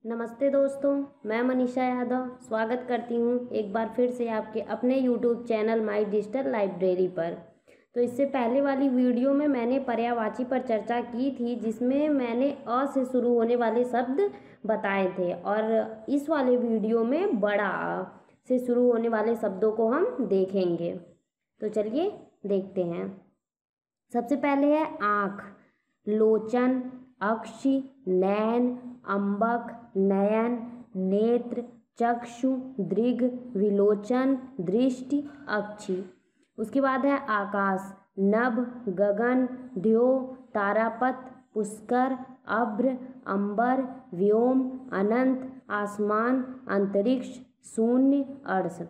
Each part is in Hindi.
नमस्ते दोस्तों, मैं मनीषा यादव स्वागत करती हूँ एक बार फिर से आपके अपने YouTube channel my digital library पर। तो इससे पहले वाली वीडियो में मैंने पर्यायवाची पर चर्चा की थी, जिसमें मैंने अ से शुरू होने वाले शब्द बताए थे, और इस वाले वीडियो में बड़ा अ से शुरू होने वाले शब्दों को हम देखेंगे। तो चलिए देखते हैं। सबसे पहले है आँख, लोचन, अक्षि, नैन, अम्बक, नयन, नेत्र, चक्षु, दृग, विलोचन, दृष्टि, अक्षि। उसके बाद है आकाश, नभ, गगन, द्यो, तारापथ, पुष्कर, अभ्र, अंबर, व्योम, अनंत, आसमान, अंतरिक्ष, शून्य, अर्श।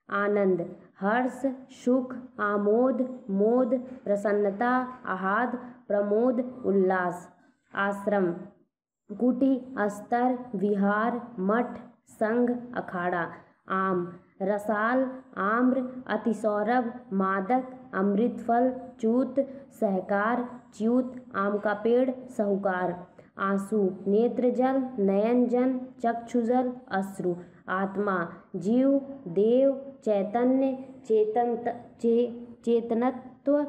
आनंद, हर्ष, सुख, आमोद, मोद, प्रसन्नता, आह्लाद, प्रमोद, उल्लास। आश्रम, कुटी, अस्तर, विहार, मठ, संघ, अखाड़ा। आम, रसाल, आम्र, अतिसौरभ, मादक, अमृतफल, चूत, सहकार, च्यूत, आम का पेड़, साहूकार। आंसू, नेत्रजल, नयनजन, चक्षुजल, अश्रु। आत्मा, जीव, देव, चैतन्य, चेतनत्व,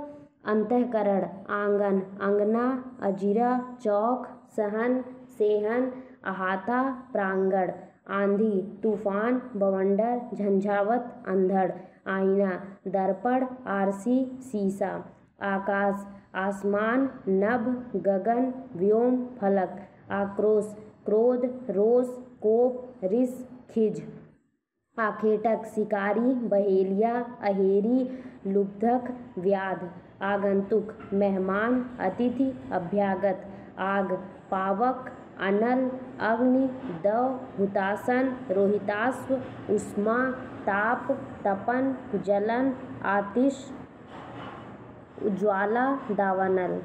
अंतःकरण। आंगन, अंगना, अजिरा, चौक, सहन, सेहन, अहाता, प्रांगण। आंधी, तूफान, बवंडर, झंझावत, अंधड़। आईना, दर्पण, आरसी, शीशा। आकाश, आसमान, नभ, गगन, व्योम, फलक। आक्रोश, क्रोध, रोष, कोप, रिस, खिज। आखेटक, शिकारी, बहेलिया, अहेरी, लुब्धक, व्याध। आगंतुक, मेहमान, अतिथि, अभ्यागत। आग, पावक, अनल, अग्नि, दव, हुतासन, रोहिताश्व, उष्मा, ताप, तपन, जलन, आतिश, उज्ज्वला, दावानल।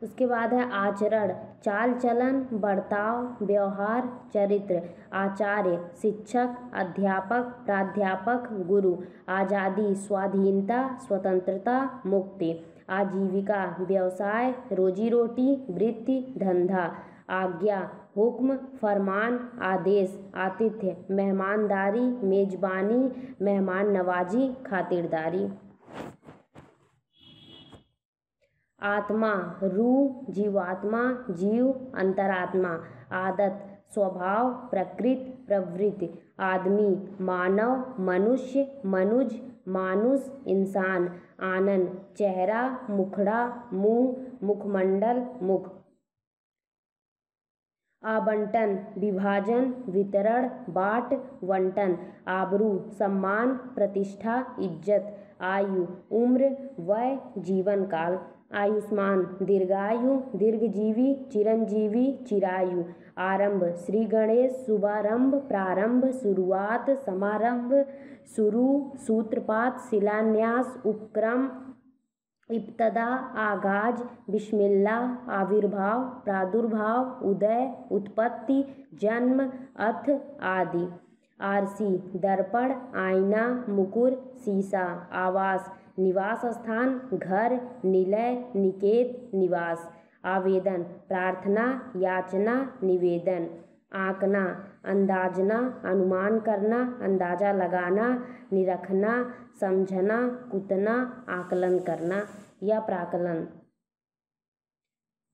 उसके बाद है आचरण, चाल चलन, बर्ताव, व्यवहार, चरित्र। आचार्य, शिक्षक, अध्यापक, प्राध्यापक, गुरु। आज़ादी, स्वाधीनता, स्वतंत्रता, मुक्ति। आजीविका, व्यवसाय, रोजी रोटी, वृत्ति, धंधा। आज्ञा, हुक्म, फरमान, आदेश। आतिथ्य, मेहमानदारी, मेजबानी, मेहमान नवाजी, खातिरदारी। आत्मा, रूह, जीवात्मा, जीव, अंतरात्मा। आदत, स्वभाव, प्रकृति, प्रवृत्ति। आदमी, मानव, मनुष्य, मनुज, मानुष, इंसान। आनन, चेहरा, मुखड़ा, मुंह, मुखमंडल, मुख। आवंटन, विभाजन, वितरण, बाट, वंटन। आबरू, सम्मान, प्रतिष्ठा, इज्जत। आयु, उम्र, वय, जीवन काल। आयुष्मान, दीर्घायु, दीर्घजीवी, चिरंजीवी, चिरायु। आरंभ, श्री गणेश, शुभारंभ, प्रारंभ, शुरुआत, समारंभ, शुरू, सूत्रपात, शिलान्यास, उपक्रम, इब्तदा, आगाज, बिस्मिल्लाह, आविर्भाव, प्रादुर्भाव, उदय, उत्पत्ति, जन्म, अथ, आदि। आरसी, दर्पण, आईना, मुकुर, शीशा। आवास, निवास स्थान, घर, निलय, निकेत, निवास। आवेदन, प्रार्थना, याचना, निवेदन। आंकना, अंदाजना, अनुमान करना, अंदाजा लगाना, निरखना, समझना, कुतना, आकलन करना या प्राकलन।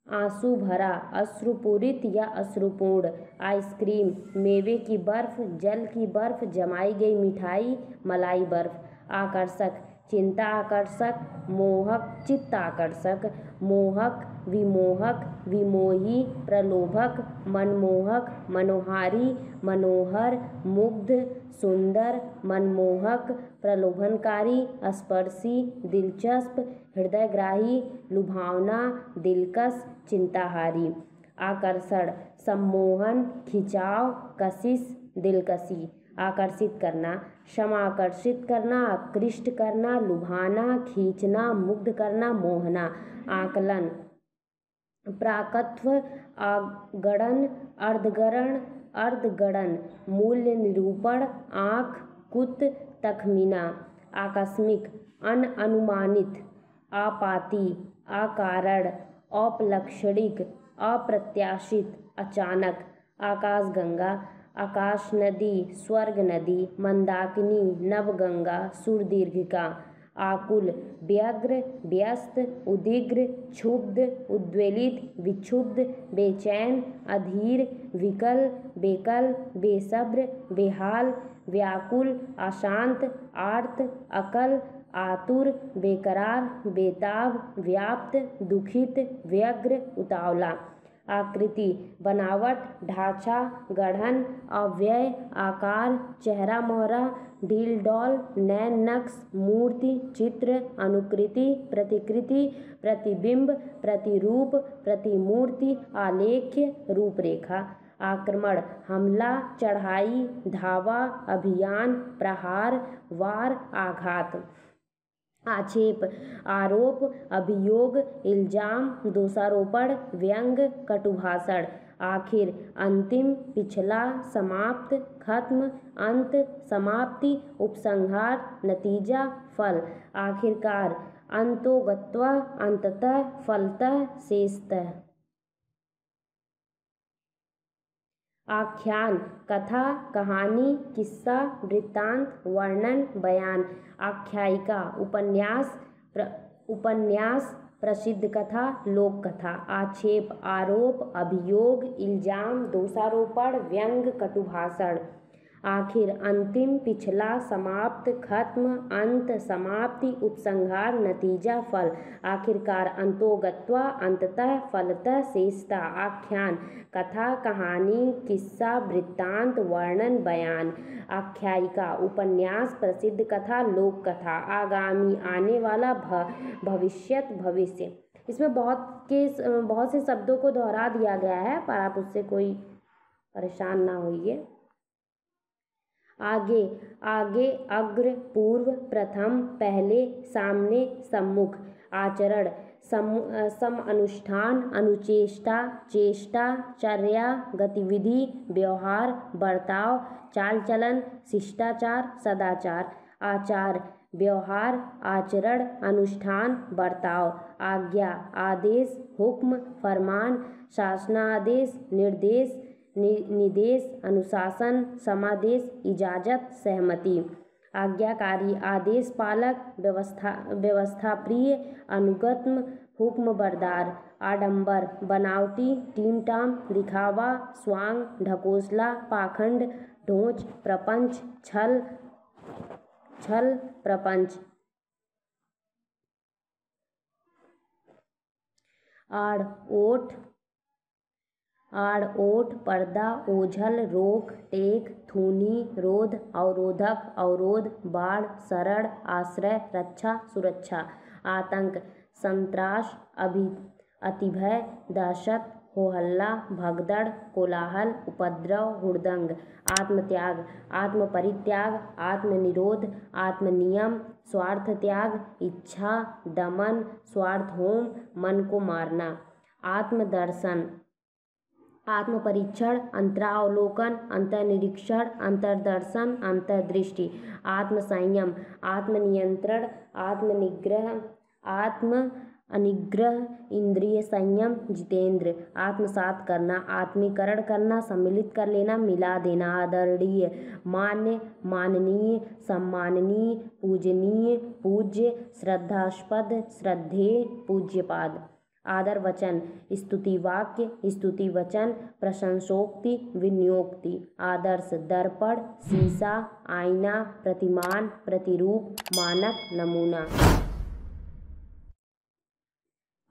आंसू भरा, अश्रुपूरित या अश्रुपूर्ण। आइसक्रीम, मेवे की बर्फ, जल की बर्फ, जमाई गई मिठाई, मलाई बर्फ। आकर्षक, चिंता आकर्षक, मोहक, चित्त आकर्षक। मोहक, विमोहक, विमोही, प्रलोभक, मनमोहक, मनोहारी, मनोहर, मुग्ध, सुंदर, मनमोहक, प्रलोभनकारी, स्पर्शी, दिलचस्प, हृदयग्राही, लुभावना, दिलकश, चिंताहारी। आकर्षण, सम्मोहन, खिंचाव, कशिश, दिलकशी। आकर्षित करना, समाकर्षित करना, आकृष्ट करना, लुभाना, खींचना, मुग्ध करना, मोहना। आकलन, प्राकत्व, आगणन, अर्धगरण, अर्धगणन, मूल्य निरूपण, आँख, कुत, तखमीना। आकस्मिक, अनअनुमानित, आपाती, अकारण, औपलक्षणिक, अप्रत्याशित, अचानक। आकाशगंगा, आकाश नदी, स्वर्ग नदी, मंदाकिनी, नवगंगा, सुरदीर्घिका। आकुल, व्यग्र, व्यस्त, उदिग्र, क्षुब्ध, उद्वेलित, विक्षुब्ध, बेचैन, अधीर, विकल, बेकल, बेसब्र, बेहाल, व्याकुल, अशांत, आर्त, अकल, आतुर, बेकरार, बेताब, व्याप्त, दुखित, व्यग्र, उतावला। आकृति, बनावट, ढांचा, गढ़न, अव्यय, आकार, चेहरा मोहरा, ढील डौल, नैन नक्श, मूर्ति, चित्र, अनुकृति, प्रतिकृति, प्रतिबिंब, प्रतिरूप, प्रतिमूर्ति, आलेख्य, रूपरेखा। आक्रमण, हमला, चढ़ाई, धावा, अभियान, प्रहार, वार, आघात। आक्षेप, आरोप, अभियोग, इल्जाम, दोषारोपण, व्यंग, कटुभाषण। आखिर, अंतिम, पिछला, समाप्त, खत्म, अंत, समाप्ति, उपसंहार, नतीजा, फल। आखिरकार, अंतोगत्वा, अंततः, फलतः, शेषतः। आख्यान, कथा, कहानी, किस्सा, वृत्तांत, वर्णन, बयान। आख्यायिका, उपन्यास, प्रसिद्ध कथा, लोक कथा। आक्षेप, आरोप, अभियोग, इल्जाम, दोषारोपण, व्यंग, कटुभाषण। आखिर, अंतिम, पिछला, समाप्त, खत्म, अंत, समाप्ति, उपसंहार, नतीजा, फल। आखिरकार, अंतोगत्वा, अंततः, फलतः, शेषतः। आख्यान, कथा, कहानी, किस्सा, वृत्तांत, वर्णन, बयान। आख्यायिका, उपन्यास, प्रसिद्ध कथा, लोक कथा। आगामी, आने वाला, भविष्यत, भविष्य। इसमें बहुत से शब्दों को दोहरा दिया गया है, पर आप उससे कोई परेशान ना होइए। आगे, आगे, अग्र, पूर्व, प्रथम, पहले, सामने, सम्मुख। आचरण, सम अनुष्ठान, अनुचेष्टा, चेष्टा, चर्या, गतिविधि, व्यवहार, बर्ताव, चाल चलन, शिष्टाचार, सदाचार। आचार, व्यवहार, आचरण, अनुष्ठान, बर्ताव। आज्ञा, आदेश, हुक्म, फरमान, शासनादेश, निर्देश, निदेश, अनुशासन, समादेश, इजाजत, सहमति। आज्ञाकारी, आदेश पालक, व्यवस्थाप्रिय, अनुगत्य, हुक्म बरदार। आडंबर, बनावटी, टीमटाम, दिखावा, स्वांग, ढकोसला, पाखंड, ढोंच, प्रपंच, छल, प्रपंच। आड़, ओट, पर्दा, ओझल, रोक, टेक, थूनी, रोध, अवरोधक, अवरोध, बाढ़, शरण, आश्रय, रक्षा, सुरक्षा। आतंक, संत्रास, अतिभय, दहशत, होहल्ला, भगदड़, कोलाहल, उपद्रव, हुड़दंग। आत्मत्याग, आत्मपरित्याग, आत्मनिरोध, आत्मनियम, स्वार्थ त्याग, इच्छा, दमन, स्वार्थहोम, मन को मारना। आत्मदर्शन, आत्मपरीक्षण, अंतरावलोकन, अंतर्निरीक्षण, अंतर्दर्शन, अंतर्दृष्टि। आत्मसंयम, आत्मनियंत्रण, आत्मनिग्रह, इंद्रिय संयम, जितेंद्र। आत्मसात करना, आत्मीकरण करना, सम्मिलित कर लेना, मिला देना। आदरणीय, मान्य, माननीय, सम्माननीय, पूजनीय, पूज्य, श्रद्धास्पद, श्रद्धेय, पूज्यपाद। आदर वचन, स्तुति वाक्य, स्तुति वचन, प्रशंसोक्ति, विनियोक्ति। आदर्श, दर्पण, शीशा, आईना, प्रतिमान, प्रतिरूप, मानक, नमूना।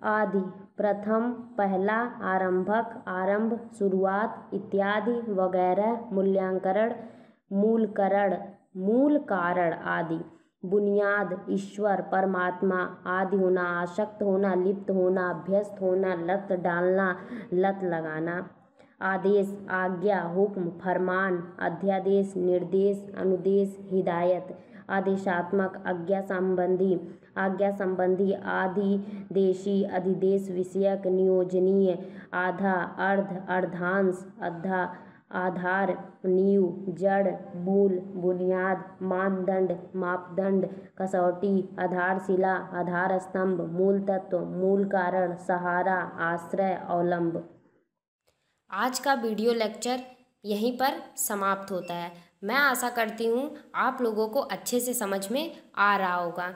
आदि, प्रथम, पहला, आरंभक, आरंभ, शुरुआत, इत्यादि, वगैरह, मूल्यांकन, मूल कारण। आदि, बुनियाद, ईश्वर, परमात्मा। आदि होना, आसक्त होना, लिप्त होना, अभ्यस्त होना, लत डालना, लत लगाना। आदेश, आज्ञा, हुक्म, फरमान, अध्यादेश, निर्देश, अनुदेश, हिदायत। आदेशात्मक, आज्ञा संबंधी, आदिदेशी, अधिदेश विषयक, नियोजनीय। आधा, अर्ध, अर्धांश, आधार, नींव, जड़, मूल, बुनियाद, मानदंड, मापदंड, कसौटी, आधारशिला, आधार स्तंभ, मूल तत्व, मूल कारण, सहारा, आश्रय, अवलंब। आज का वीडियो लेक्चर यहीं पर समाप्त होता है। मैं आशा करती हूँ आप लोगों को अच्छे से समझ में आ रहा होगा।